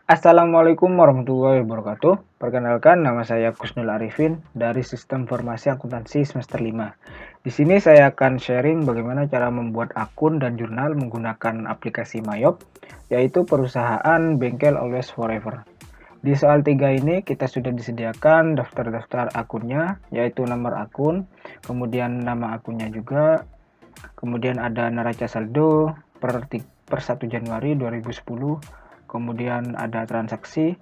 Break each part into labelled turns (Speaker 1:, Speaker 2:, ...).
Speaker 1: Assalamualaikum warahmatullahi wabarakatuh. Perkenalkan, nama saya Kusnul Arifin dari Sistem Informasi Akuntansi semester 5. Di sini saya akan sharing bagaimana cara membuat akun dan jurnal menggunakan aplikasi Mayop, yaitu perusahaan bengkel Always Forever. Di soal 3 ini kita sudah disediakan daftar-daftar akunnya, yaitu nomor akun, kemudian nama akunnya juga, kemudian ada neraca saldo per 1 Januari 2010, kemudian ada transaksi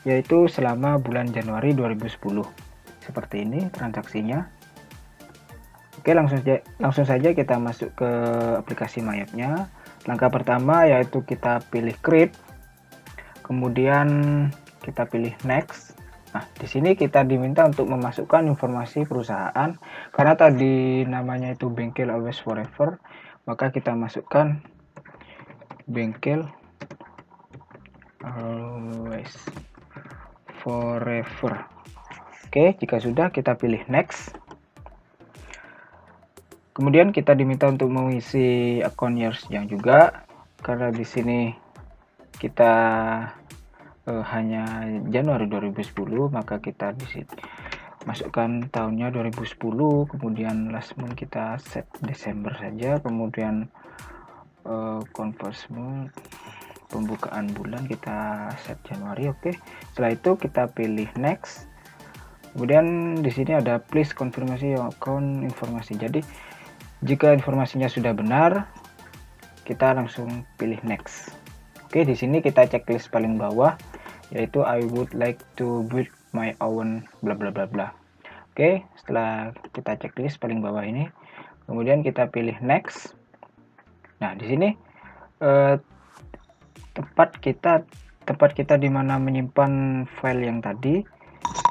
Speaker 1: yaitu selama bulan Januari 2010. Seperti ini transaksinya. Oke, langsung saja kita masuk ke aplikasi Mayapnya. Langkah pertama yaitu kita pilih create, kemudian kita pilih next. Nah, di sini kita diminta untuk memasukkan informasi perusahaan karena tadi namanya itu bengkel Always Forever, maka kita masukkan bengkel Always Forever. Oke, jika sudah kita pilih next. Kemudian kita diminta untuk mengisi akun years yang juga karena di sini kita hanya Januari 2010, maka kita di sini masukkan tahunnya 2010, kemudian last month kita set Desember saja, kemudian conversion pembukaan bulan kita set Januari. Oke, setelah itu kita pilih next. Kemudian di sini ada please konfirmasi account informasi. Jadi jika informasinya sudah benar, kita langsung pilih next. Oke, di sini kita checklist paling bawah yaitu I would like to build my own bla bla bla bla. Oke, setelah kita checklist paling bawah ini, kemudian kita pilih next. Nah, di sini tempat kita di mana menyimpan file yang tadi.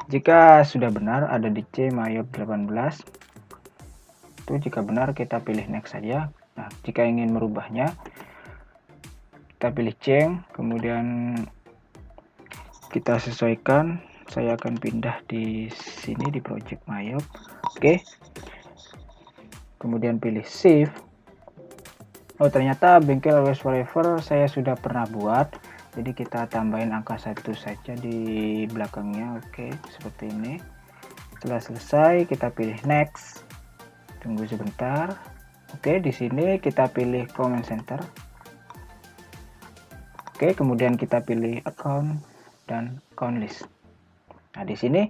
Speaker 1: Jika sudah benar ada di C Mayop 18. Itu jika benar kita pilih next saja. Nah, jika ingin merubahnya kita pilih change, kemudian kita sesuaikan. Saya akan pindah di sini di project Mayop. Oke. Kemudian pilih save. Oh, ternyata bengkel Always Forever saya sudah pernah buat, jadi kita tambahin angka 1 saja di belakangnya. Oke, seperti ini. Setelah selesai kita pilih next, tunggu sebentar. Oke, di sini kita pilih comment center. Oke, kemudian kita pilih account dan account list. Nah, di sini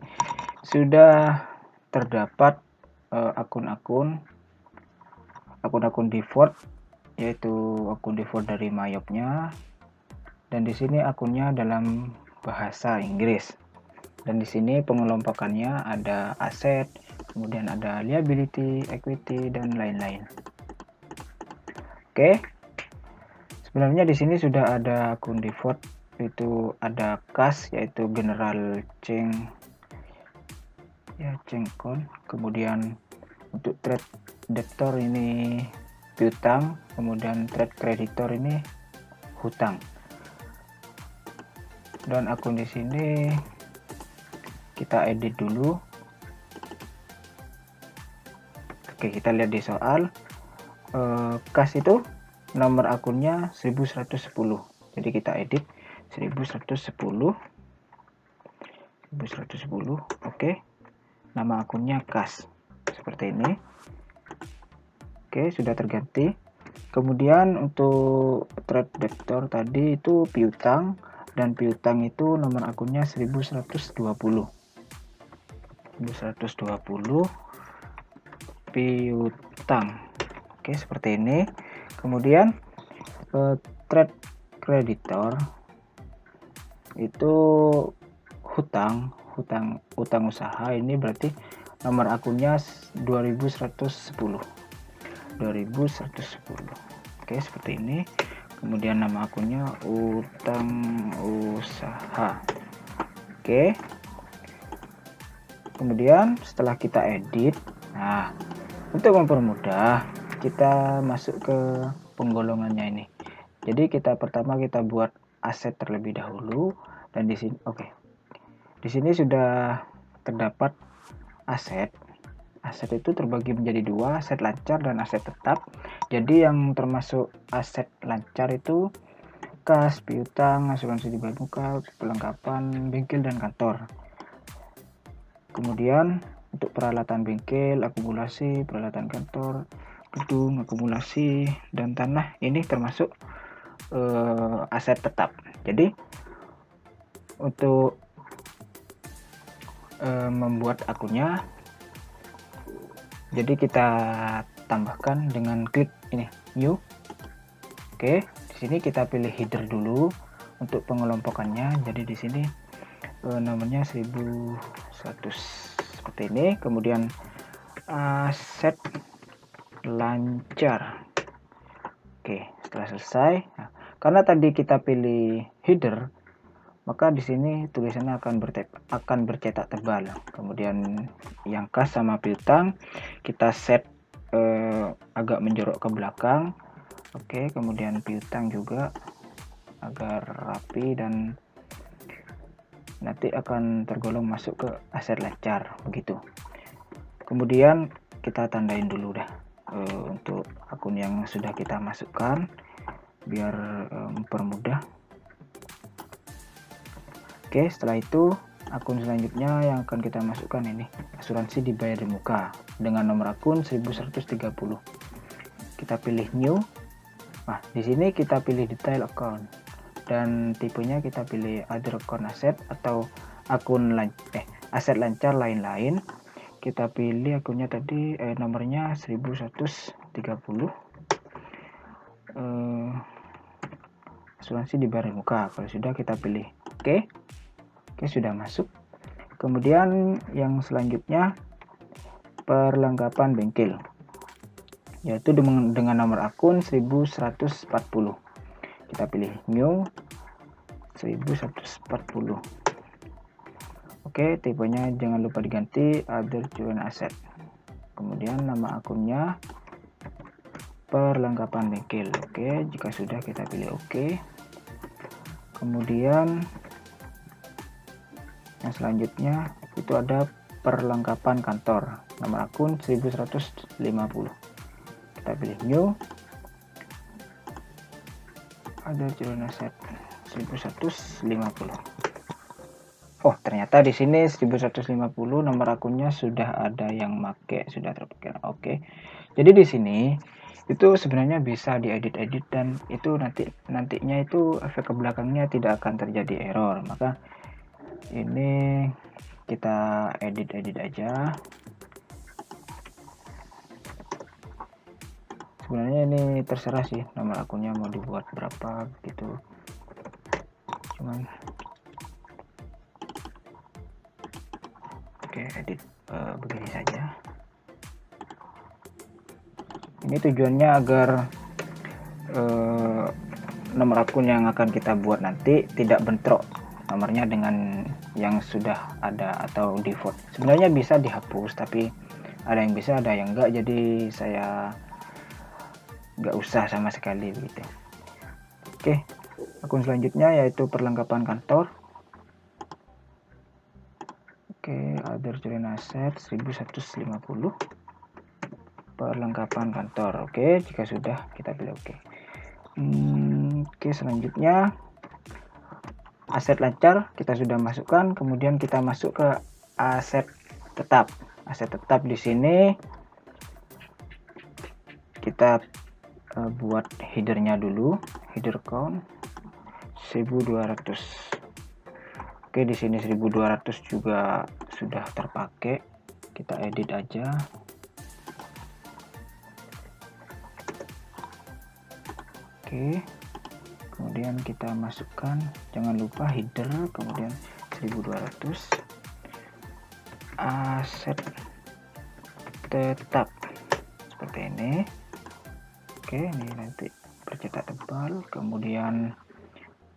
Speaker 1: sudah terdapat akun-akun default, yaitu akun default dari Mayopnya, dan di sini akunnya dalam bahasa Inggris. Dan di sini pengelompokannya ada aset, kemudian ada liability, equity, dan lain-lain. Oke, sebenarnya di sini sudah ada akun default, itu ada kas yaitu general Cheng ya, Chengkon. Kemudian untuk trade debtor ini piutang, kemudian trade creditor ini hutang. Dan akun di sini kita edit dulu. Oke, kita lihat di soal. Kas itu nomor akunnya 1110. Jadi kita edit 1110. Oke. Nama akunnya kas. Seperti ini. Oke, sudah terganti. Kemudian untuk trade debtor tadi itu piutang, dan piutang itu nomor akunnya 1120. Piutang. Oke, seperti ini. Kemudian trade creditor itu hutang usaha, ini berarti nomor akunnya 2110. Oke, seperti ini. Kemudian nama akunnya utang usaha. Oke. Kemudian setelah kita edit, nah, untuk mempermudah kita masuk ke penggolongannya ini. Jadi pertama kita buat aset terlebih dahulu, dan di sini Di sini sudah terdapat aset. Aset itu terbagi menjadi dua, aset lancar dan aset tetap. Jadi yang termasuk aset lancar itu kas, piutang, asuransi dibayar muka, perlengkapan bengkel dan kantor. Kemudian untuk peralatan bengkel, akumulasi, peralatan kantor, gedung, akumulasi, dan tanah ini termasuk aset tetap. Jadi untuk membuat akunnya, jadi kita tambahkan dengan klik ini new. Oke, di sini kita pilih header dulu untuk pengelompokannya. Jadi di sini namanya 1100 seperti ini. Kemudian aset lancar. Oke, setelah selesai, nah, karena tadi kita pilih header, maka di sini tulisannya akan bercetak tebal. Kemudian yang kas sama piutang kita set agak menjorok ke belakang. Oke, kemudian piutang juga agar rapi dan nanti akan tergolong masuk ke aset lancar begitu. Kemudian kita tandain dulu dah untuk akun yang sudah kita masukkan biar mempermudah. Oke, setelah itu akun selanjutnya yang akan kita masukkan ini asuransi dibayar di muka dengan nomor akun 1130. Kita pilih new. Nah, di sini kita pilih detail account dan tipenya kita pilih other account asset atau akun aset lancar lain-lain. Kita pilih akunnya tadi nomornya 1130. Asuransi dibayar di muka. Kalau sudah kita pilih oke. Oke, sudah masuk. Kemudian yang selanjutnya perlengkapan bengkel, yaitu dengan nomor akun 1140. Kita pilih new 1140. Oke, tipenya jangan lupa diganti other joint asset. Kemudian nama akunnya perlengkapan bengkel. Oke, jika sudah kita pilih oke. Kemudian yang selanjutnya itu ada perlengkapan kantor, nomor akun 1150. Kita pilih new, ada joint asset 1150. Oh, ternyata di sini 1150 nomor akunnya sudah ada yang make, sudah terpakai. Oke. Jadi di sini itu sebenarnya bisa diedit-edit dan itu nantinya itu efek ke belakangnya tidak akan terjadi error. Maka ini kita edit aja. Sebenarnya ini terserah sih nomor akunnya mau dibuat berapa gitu. Cuman oke, edit begini saja. Ini tujuannya agar nomor akun yang akan kita buat nanti tidak bentrok nomornya dengan yang sudah ada atau default. Sebenarnya bisa dihapus, tapi ada yang bisa, ada yang enggak, jadi saya nggak usah sama sekali gitu. Oke, akun selanjutnya yaitu perlengkapan kantor. Oke, other joint asset 1150. Perlengkapan kantor. Oke, jika sudah kita pilih oke. Oke, selanjutnya aset lancar kita sudah masukkan, kemudian kita masuk ke aset tetap. Aset tetap di sini kita buat headernya dulu, header count 1200. Oke, di sini 1200 juga sudah terpakai. Kita edit aja. Oke. Kemudian kita masukkan, jangan lupa header, kemudian 1200 aset tetap seperti ini. Oke, ini nanti bercetak tebal. Kemudian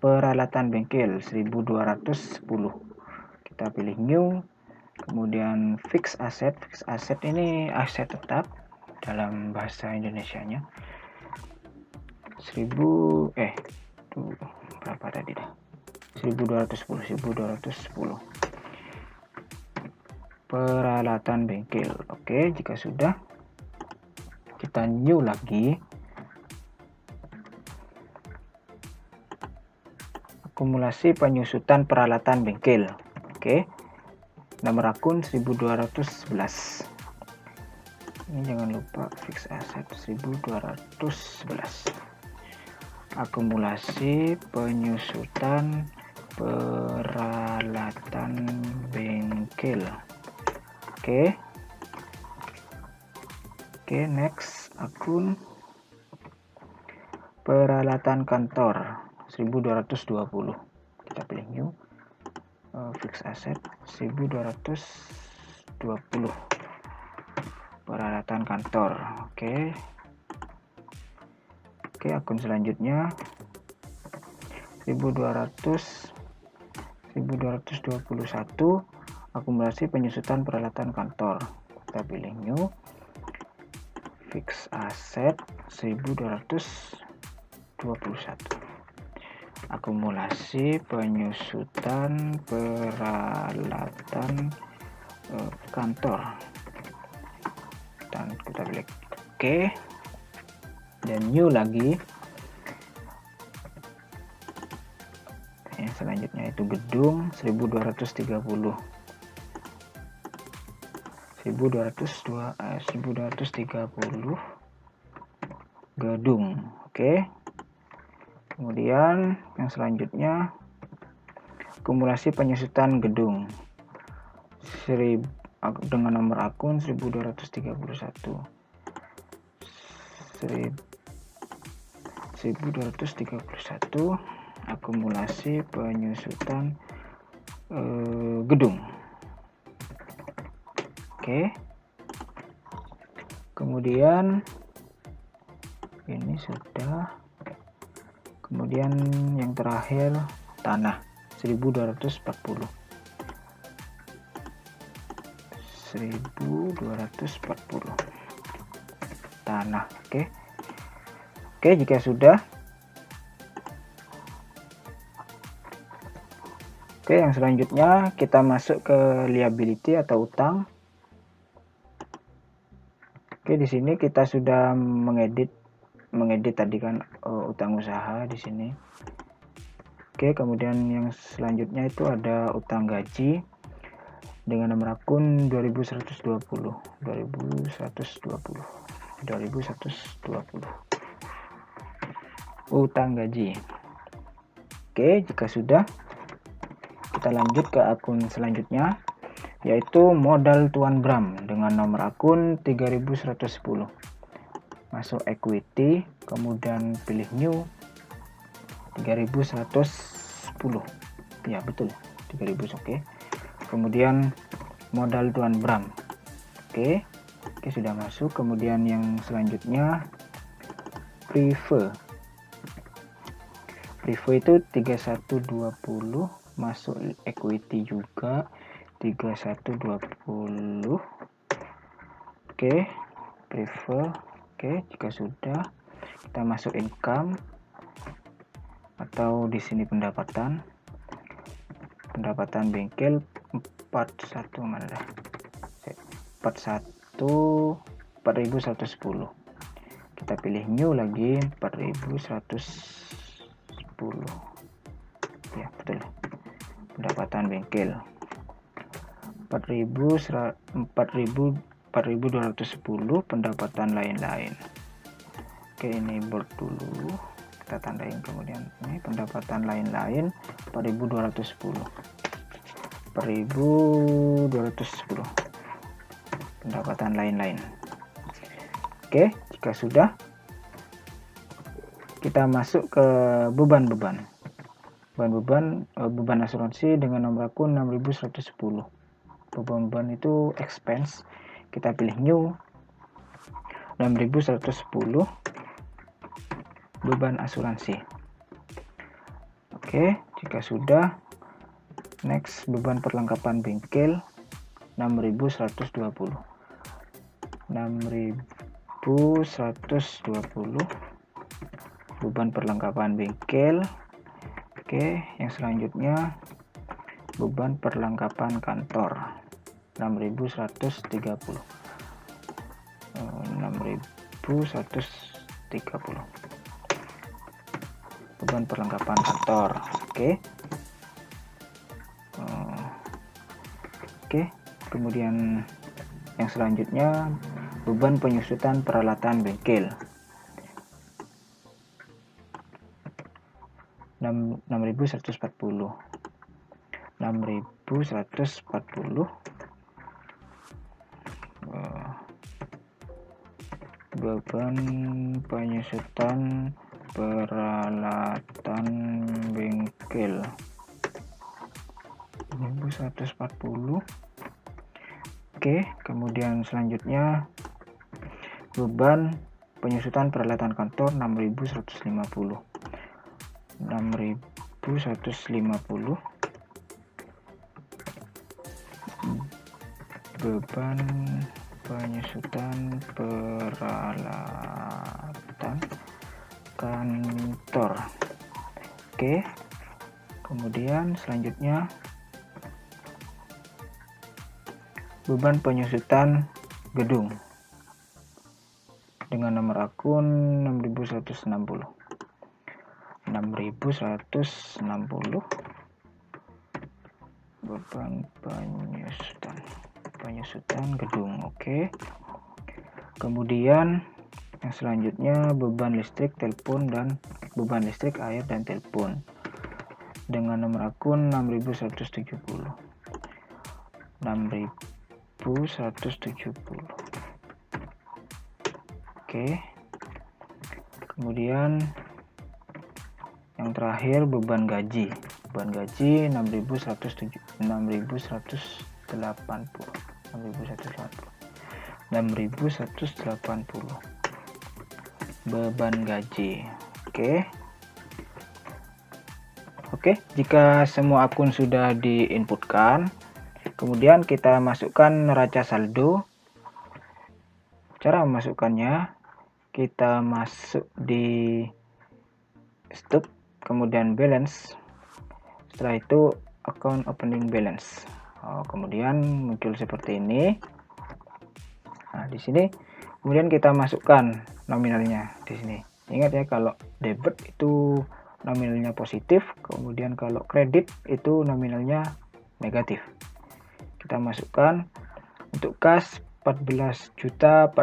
Speaker 1: peralatan bengkel 1210. Kita pilih new. Kemudian fix asset. Fix asset ini aset tetap dalam bahasa Indonesianya. 1000 berapa tadi dah? 1210. Peralatan bengkel. Oke, jika sudah kita new lagi. akumulasi penyusutan peralatan bengkel. Oke, nomor akun 1211. Ini jangan lupa fix asset 1211. Akumulasi penyusutan peralatan bengkel. Oke, next akun peralatan kantor 1220. Kita pilih new, fix asset 1220 peralatan kantor. Oke, akun selanjutnya 1221, akumulasi penyusutan peralatan kantor. Kita pilih new, fix asset 1221, akumulasi penyusutan peralatan kantor, dan kita pilih oke, dan new lagi. Yang selanjutnya itu gedung 1230 gedung. Oke, kemudian yang selanjutnya akumulasi penyusutan gedung dengan nomor akun 1231, akumulasi penyusutan gedung. Oke, kemudian ini sudah. Kemudian yang terakhir tanah 1240 tanah. Oke, jika sudah, yang selanjutnya kita masuk ke liability atau utang. Di sini kita sudah mengedit tadi kan utang usaha di sini. Kemudian yang selanjutnya itu ada utang gaji dengan nomor akun 2120. Utang gaji. Jika sudah, kita lanjut ke akun selanjutnya, yaitu modal Tuan Bram dengan nomor akun 3110. Masuk equity, kemudian pilih new 3110. Ya betul, 3000. Oke. Kemudian modal Tuan Bram. Oke, sudah masuk. Kemudian yang selanjutnya prefer itu 3120, masuk equity juga 3120. Prefer. Jika sudah, kita masuk income atau di sini pendapatan bengkel 41 mana dah? 4110. Kita pilih new lagi 4110. Ya, betul. Pendapatan bengkel 4210, pendapatan lain-lain. Ini bold dulu, kita tandain. Kemudian ini pendapatan lain-lain 4210 pendapatan lain-lain. Jika sudah, kita masuk ke beban asuransi dengan nomor akun 6110. Beban itu expense, kita pilih new 6110 beban asuransi. Jika sudah, next beban perlengkapan bengkel 6120 beban perlengkapan bengkel. Yang selanjutnya beban perlengkapan kantor 6130. Beban perlengkapan kantor. Oke. Oke, kemudian yang selanjutnya beban penyusutan peralatan bengkel 6.140. Beban penyusutan peralatan bengkel 6.140. Oke, kemudian selanjutnya beban penyusutan peralatan kantor 6.150. Beban penyusutan peralatan kantor. Oke, kemudian selanjutnya beban penyusutan gedung dengan nomor akun 6.160. Beban penyusutan gedung. Oke. Kemudian yang selanjutnya beban listrik telepon dan beban listrik air dan telepon dengan nomor akun 6.170. Oke. Kemudian yang terakhir beban gaji 6.180. Beban gaji. Oke, jika semua akun sudah diinputkan, kemudian kita masukkan neraca saldo. Cara memasukkannya, kita masuk di stop, kemudian balance. Setelah itu account opening balance. Kemudian muncul seperti ini. Nah, di sini kemudian kita masukkan nominalnya di sini. Ingat ya, kalau debit itu nominalnya positif, kemudian kalau kredit itu nominalnya negatif. Kita masukkan untuk kas 14.400.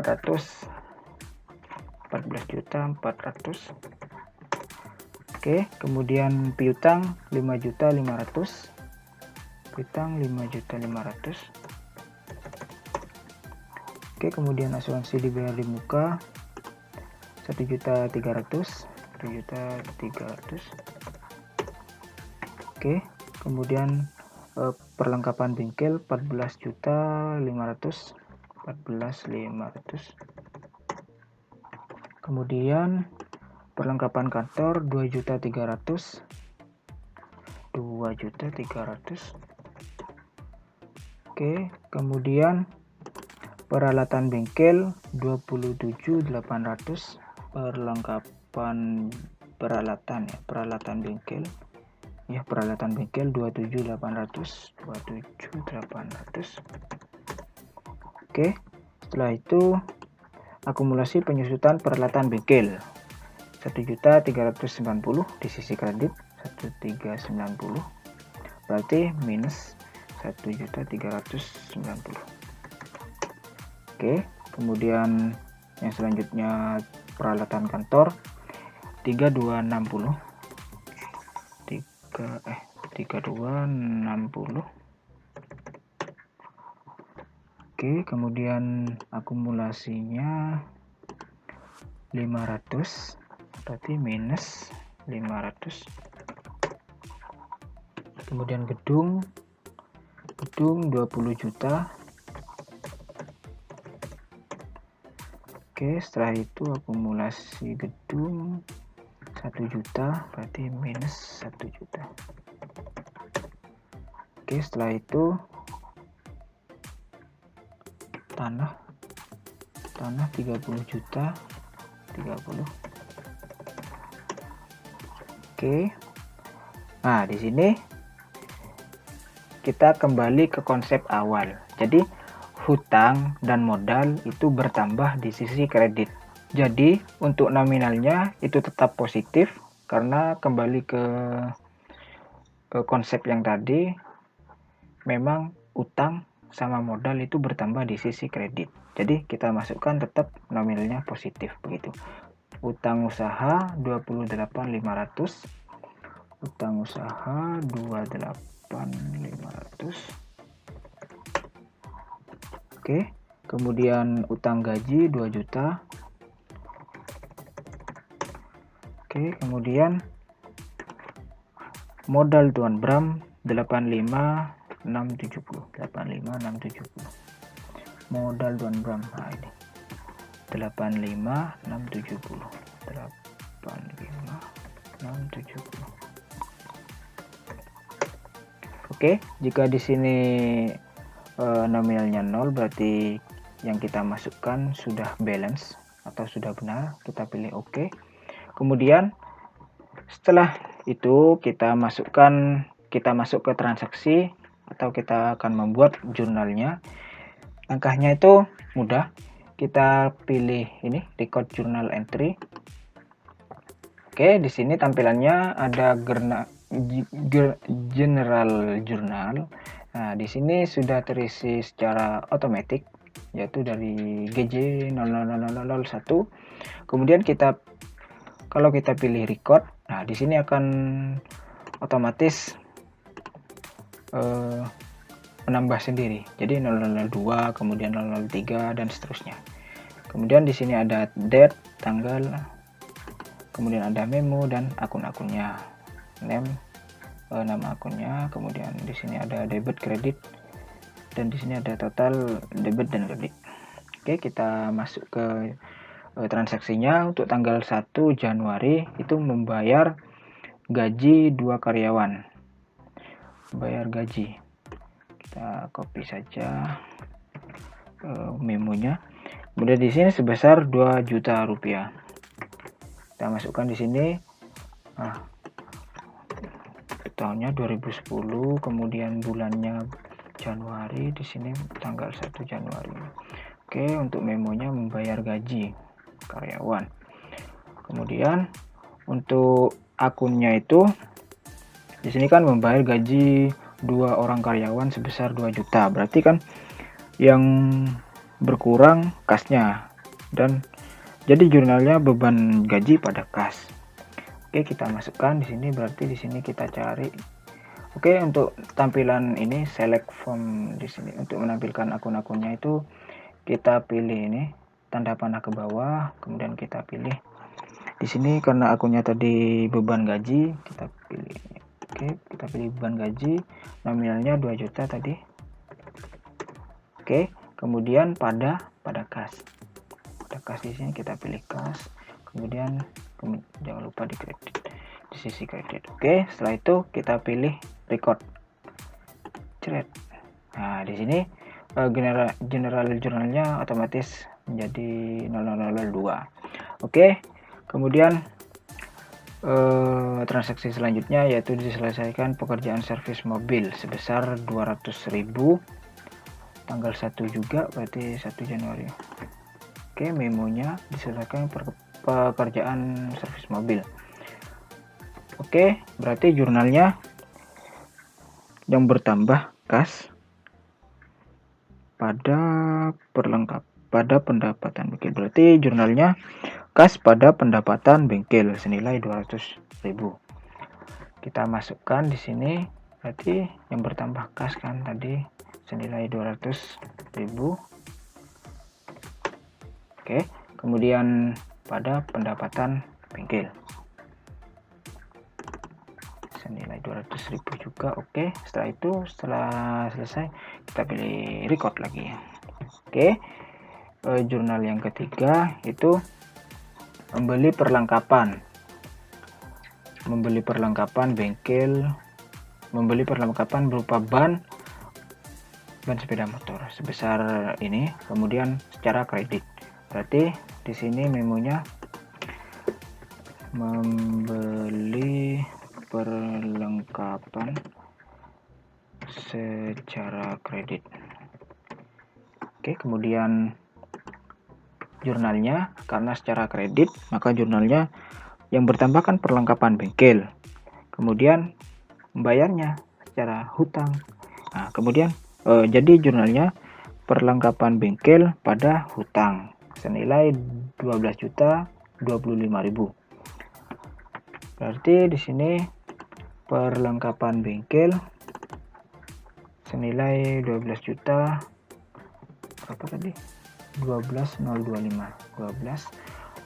Speaker 1: Oke, kemudian piutang 5.500. Oke, kemudian asuransi dibayar di muka 1.300. Oke, kemudian perlengkapan bengkel 14.500. Kemudian perlengkapan kantor 2.300. Oke, kemudian peralatan bengkel 27.800. Peralatan bengkel 27.800. Oke, setelah itu akumulasi penyusutan peralatan bengkel 1.390 di sisi kredit 1.390, berarti minus 1.390. Oke, kemudian yang selanjutnya peralatan kantor 3260. Oke, kemudian akumulasinya 500, berarti minus 500. Kemudian gedung 20 juta. Oke, setelah itu akumulasi gedung 1 juta, berarti minus 1 juta. Oke, setelah itu tanah 30 juta. Oke. Nah, di sini kita kembali ke konsep awal. Jadi hutang dan modal itu bertambah di sisi kredit. Jadi untuk nominalnya itu tetap positif karena kembali ke konsep yang tadi, memang utang sama modal itu bertambah di sisi kredit. Jadi kita masukkan tetap nominalnya positif begitu. Utang usaha 28.500, utang usaha 28.500. Oke, kemudian utang gaji 2 juta. Oke, kemudian modal Tuan Bram 85.670. Modal Tuan Bram, nah ini 85.670. Oke, jika di sini nominalnya 0, berarti yang kita masukkan sudah balance atau sudah benar. Kita pilih OK. Kemudian setelah itu kita masuk ke transaksi atau kita akan membuat jurnalnya. Langkahnya itu mudah. Kita pilih ini record journal entry. Oke, di sini tampilannya ada general journal. Nah, di sini sudah terisi secara otomatis, yaitu dari GJ 0001. Kemudian kalau kita pilih record, nah di sini akan otomatis menambah sendiri. Jadi 002, kemudian 003 dan seterusnya. Kemudian di sini ada date, tanggal, kemudian ada memo dan akun-akunnya, nama akunnya, kemudian di sini ada debit, kredit, dan di sini ada total debit dan kredit. Oke, kita masuk ke transaksinya. Untuk tanggal 1 Januari itu membayar gaji 2 karyawan. Bayar gaji. Kita copy saja memonya. Kemudian di sini sebesar 2 juta rupiah. Kita masukkan di sini. Tahunnya 2010, kemudian bulannya Januari, di sini tanggal 1 Januari. Oke, untuk memonya membayar gaji karyawan. Kemudian untuk akunnya itu di sini kan membayar gaji 2 orang karyawan sebesar 2 juta. Berarti kan yang berkurang kasnya, dan jadi jurnalnya beban gaji pada kas. Oke, kita masukkan di sini. Berarti di sini kita cari. Oke, untuk tampilan ini select from di sini untuk menampilkan akun-akunnya itu kita pilih ini tanda panah ke bawah, kemudian kita pilih di sini karena akunnya tadi beban gaji, kita pilih. Oke, kita pilih beban gaji, nominalnya 2 juta tadi. Oke, kemudian pada kas. Pada kas di sini kita pilih kas. Kemudian jangan lupa di kredit, di sisi kredit. Oke, setelah itu kita pilih record. Nah, di sini general journalnya otomatis menjadi 0002. Oke, kemudian transaksi selanjutnya yaitu diselesaikan pekerjaan servis mobil sebesar 200.000. Tanggal 1 juga, berarti 1 Januari. Oke, memonya diselesaikan pekerjaan servis mobil. Oke, berarti jurnalnya yang bertambah kas pada pendapatan bengkel. Berarti jurnalnya kas pada pendapatan bengkel senilai 200.000. Kita masukkan di sini, berarti yang bertambah kas kan tadi senilai 200.000. Oke, kemudian pada pendapatan bengkel senilai 200.000 juga. Oke, setelah itu, setelah selesai kita pilih record lagi. Oke, jurnal yang ketiga itu membeli perlengkapan bengkel, membeli perlengkapan berupa ban sepeda motor sebesar ini, kemudian secara kredit. Berarti di sini memonya membeli perlengkapan secara kredit. Oke, kemudian jurnalnya karena secara kredit, maka jurnalnya yang bertambahkan perlengkapan bengkel. Kemudian membayarnya secara hutang. Nah, kemudian jadi jurnalnya perlengkapan bengkel pada hutang senilai 12.025.000. Berarti di sini perlengkapan bengkel senilai 12 juta berapa tadi? 12.025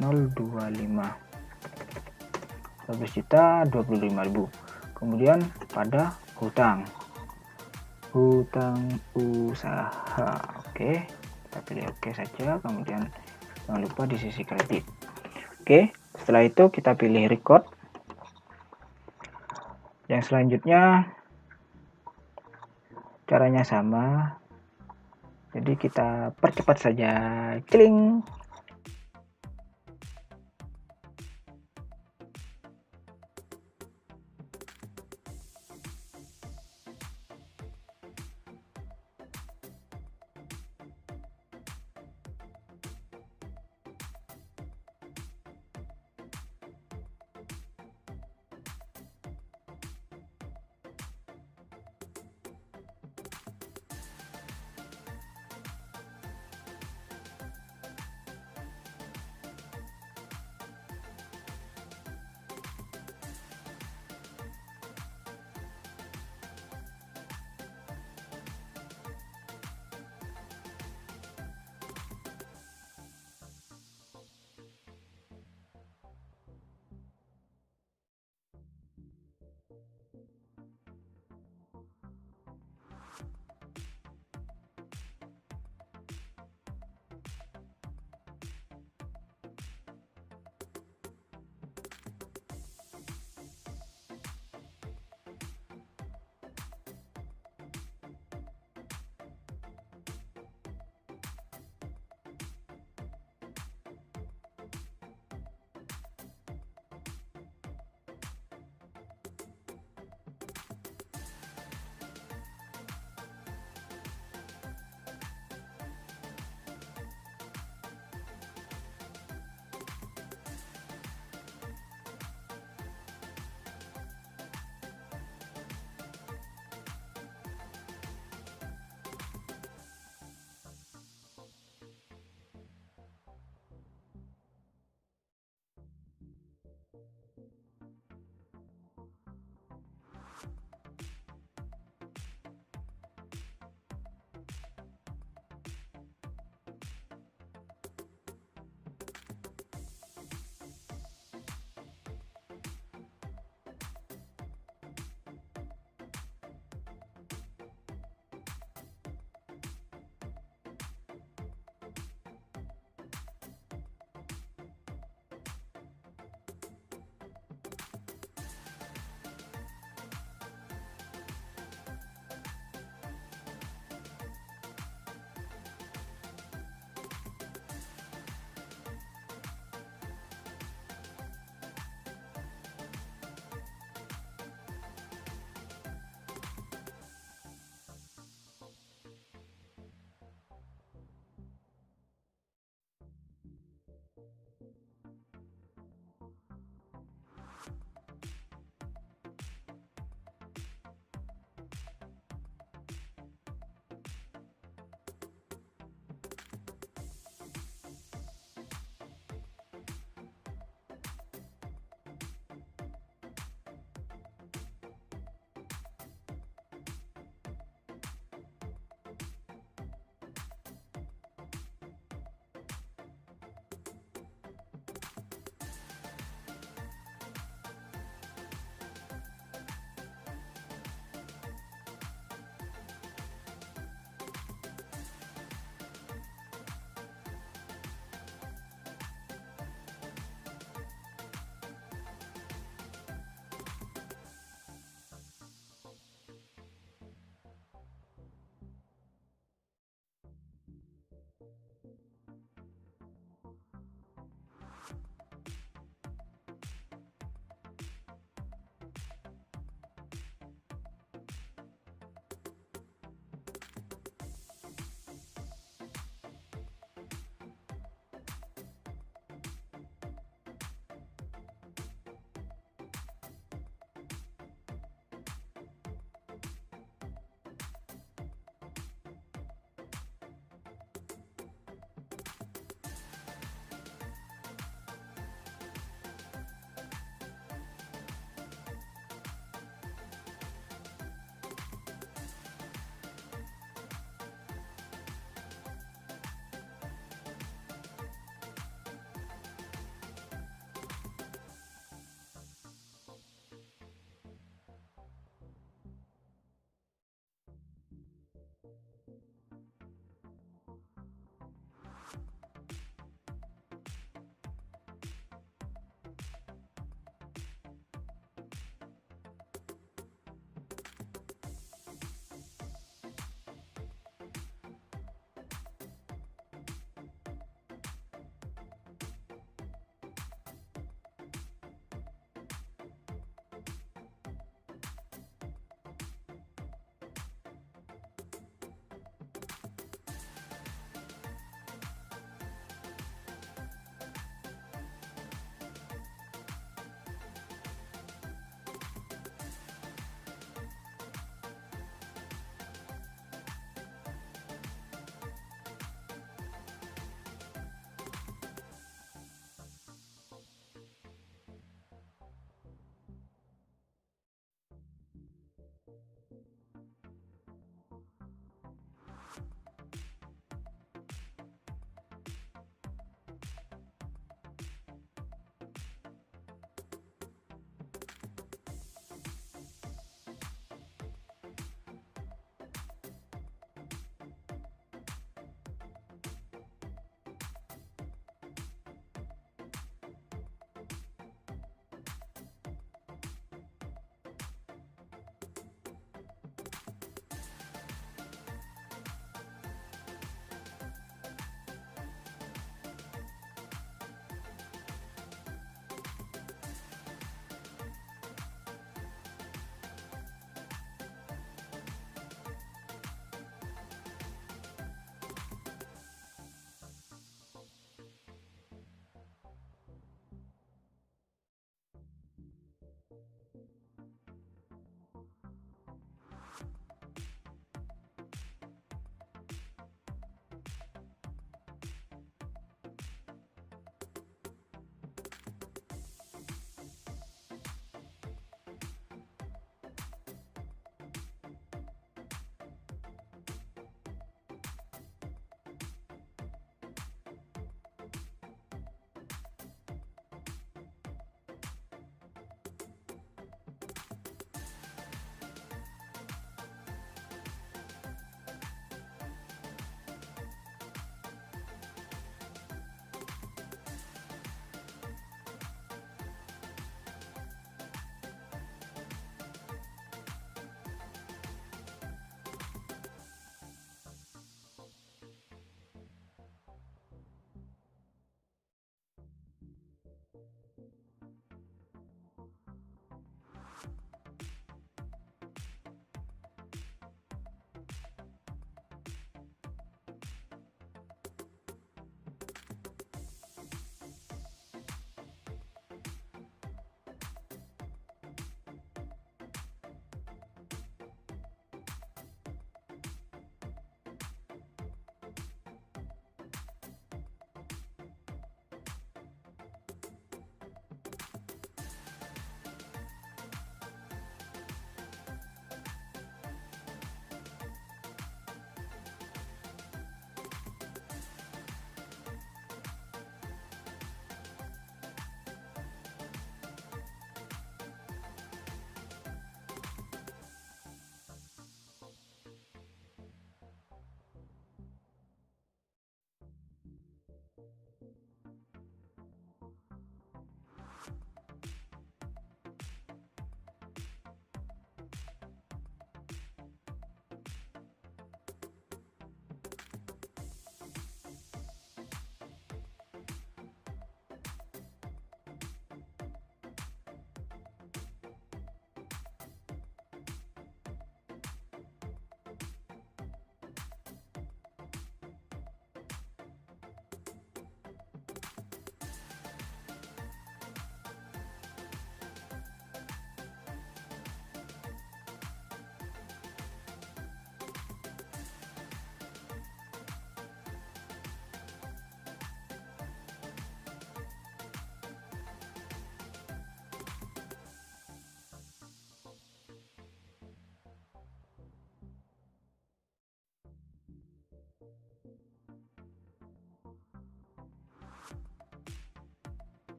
Speaker 1: 12.025 kemudian pada hutang usaha. Oke, kita pilih oke saja, kemudian jangan lupa di sisi kredit. Oke, setelah itu kita pilih record. Yang selanjutnya caranya sama, jadi kita percepat saja. Celing.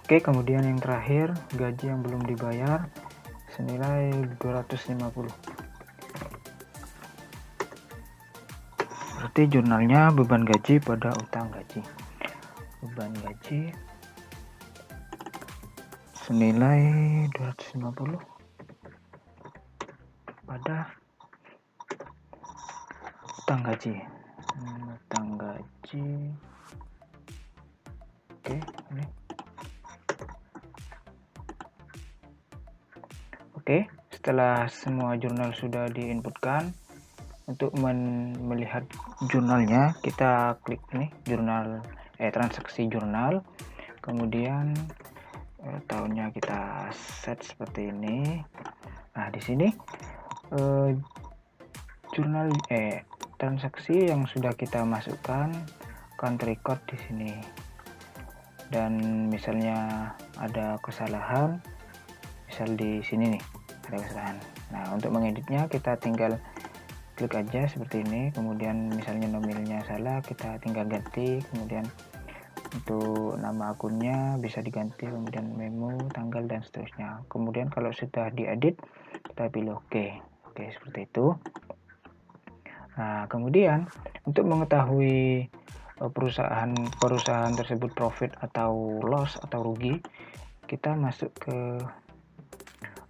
Speaker 1: Oke, kemudian yang terakhir, gaji yang belum dibayar senilai 250. Berarti jurnalnya beban gaji pada utang gaji. Beban gaji senilai 250 pada utang gaji. Utang gaji. Oke, ini. Oke, setelah semua jurnal sudah diinputkan, untuk melihat jurnalnya kita klik ini jurnal transaksi jurnal, kemudian tahunnya kita set seperti ini. Nah, di sini jurnal transaksi yang sudah kita masukkan country code di sini. Dan misalnya ada kesalahan, misal di sini nih ada kesalahan. Nah, untuk mengeditnya kita tinggal klik aja seperti ini, kemudian misalnya nominalnya salah kita tinggal ganti, kemudian untuk nama akunnya bisa diganti, kemudian memo, tanggal, dan seterusnya. Kemudian kalau sudah diedit kita pilih oke, seperti itu. Nah, kemudian untuk mengetahui perusahaan tersebut profit atau loss atau rugi, kita masuk ke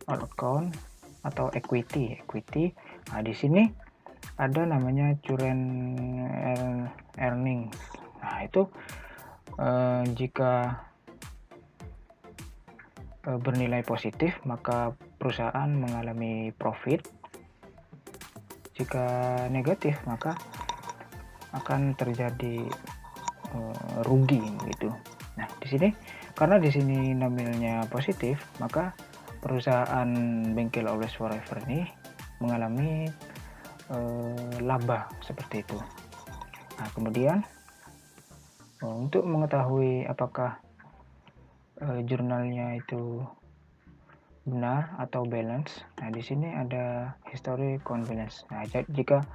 Speaker 1: all account atau equity. Nah, di sini ada namanya current earning. Nah, itu jika bernilai positif maka perusahaan mengalami profit. Jika negatif maka akan terjadi rugi gitu. Nah, di sini karena di sini nominalnya positif, maka perusahaan bengkel Always Forever ini mengalami laba seperti itu. Nah, kemudian untuk mengetahui apakah jurnalnya itu benar atau balance, nah di sini ada history count balance. Nah, jika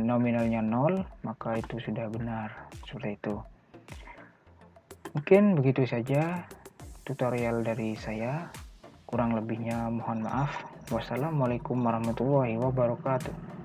Speaker 1: nominalnya 0 maka itu sudah benar, seperti itu. Mungkin begitu saja tutorial dari saya, kurang lebihnya mohon maaf. Wassalamualaikum warahmatullahi wabarakatuh.